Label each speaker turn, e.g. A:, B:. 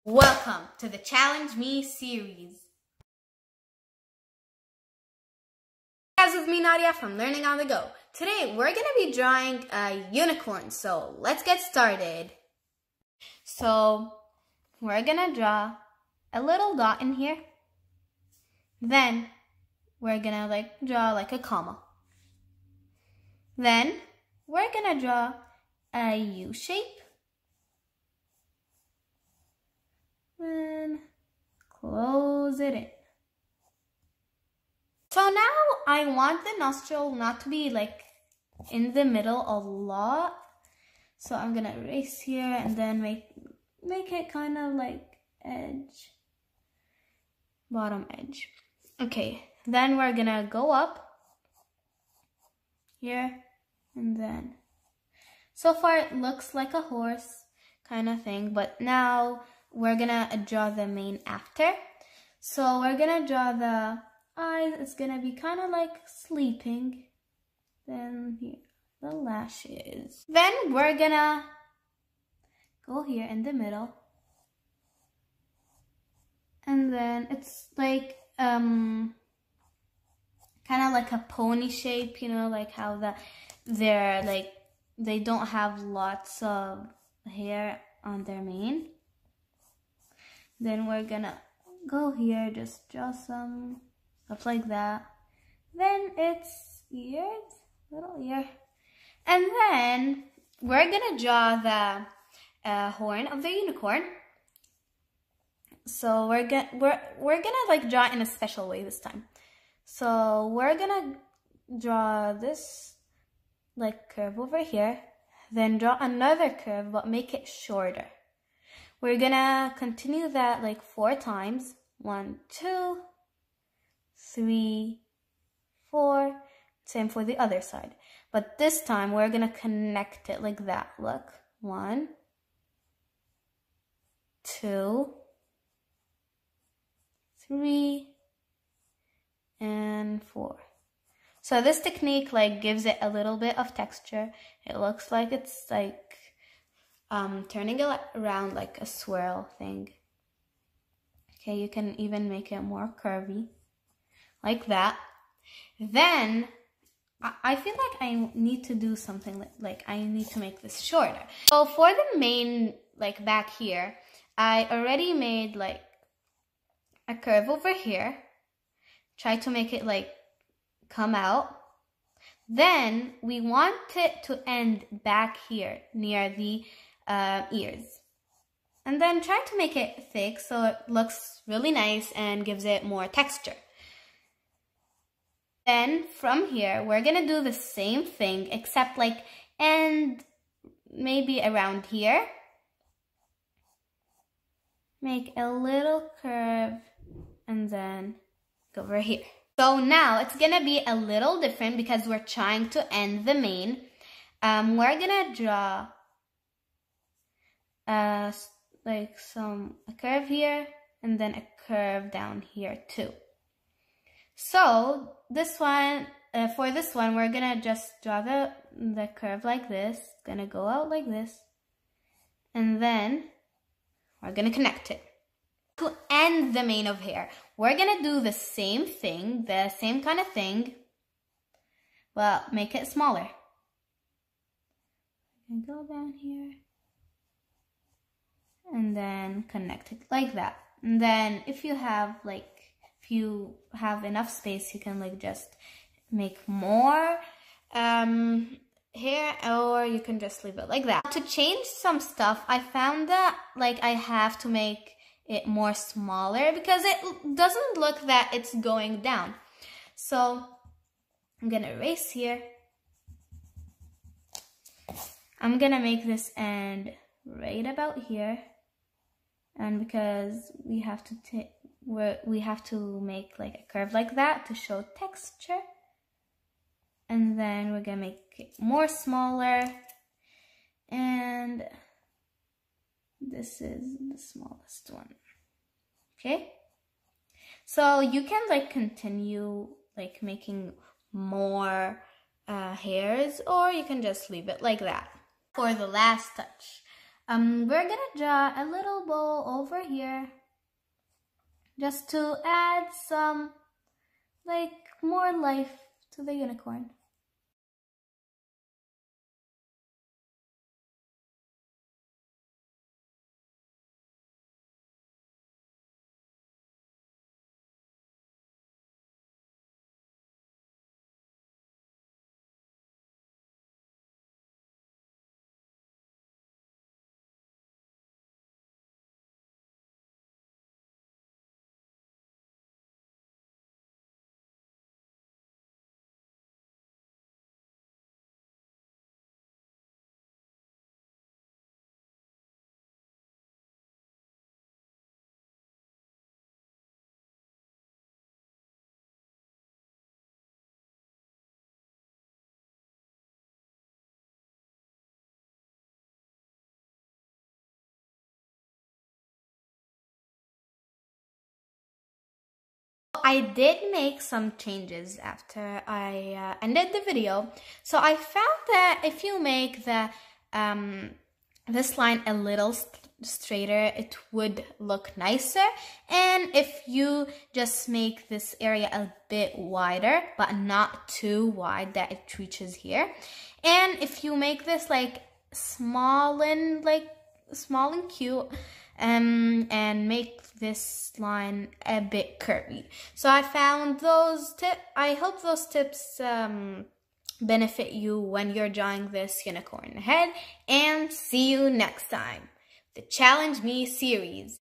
A: Welcome to the Challenge Me series. As with me, Nadia, from Learning on the Go. Today, we're going to be drawing a unicorn, so let's get started. So, we're going to draw a little dot in here. Then, we're going to draw a comma. Then, we're going to draw a U shape. Then close it in. So now I want the nostril not to be in the middle a lot. So I'm gonna erase here and then make it kind of edge, bottom edge. Okay, then we're gonna go up here and then. So far it looks like a horse kind of thing, but now we're gonna draw the mane after. So we're gonna draw the eyes. It's gonna be kind of like sleeping. Then here, the lashes. Then we're gonna go here in the middle. And then it's kind of like a pony shape, you know, like how they don't have lots of hair on their mane. Then we're gonna go here, just draw some stuff like that. Then it's ears, little ear. And then we're gonna draw the horn of the unicorn. So we're gonna draw in a special way this time. So we're gonna draw this curve over here, then draw another curve but make it shorter. We're gonna continue that 4 times. 1, 2, 3, 4. Same for the other side. But this time we're gonna connect it like that. Look. 1, 2, 3, and 4. So this technique gives it a little bit of texture. It looks like it's turning it around like a swirl thing. Okay, you can even make it more curvy, like that. Then, I feel like I need to do something I need to make this shorter. So for the mane, back here, I already made a curve over here. Try to make it come out. Then we want it to end back here near the ears, and then try to make it thick so it looks really nice and gives it more texture. Then from here we're gonna do the same thing except end maybe around here, make a little curve and then go over here. So now it's gonna be a little different because we're trying to end the mane. We're gonna draw a curve here and then a curve down here too. So this one, for this one, we're gonna just draw the curve like this. It's gonna go out like this, and then we're gonna connect it. To end the mane of hair, we're gonna do the same thing, the same kind of thing. Well, make it smaller. I'm gonna go down here. And then connect it like that. And then if you have enough space, you can just make more hair, or you can just leave it like that. To change some stuff, I found that I have to make it more smaller because it doesn't look that it's going down. So I'm gonna erase here. I'm gonna make this end right about here. And because we have to make a curve like that to show texture. And then we're gonna make it more smaller. And this is the smallest one. Okay? So you can continue making more hairs, or you can just leave it like that. For the last touch, We're gonna draw a little bow over here just to add some like more life to the unicorn. I did make some changes after I ended the video. So I found that if you make this line a little straighter, it would look nicer. And if you just make this area a bit wider, but not too wide that it reaches here. And if you make this like small and cute, and make this line a bit curvy. So I found those tips. I hope those tips benefit you when you're drawing this unicorn head, and see you next time. The Challenge Me series.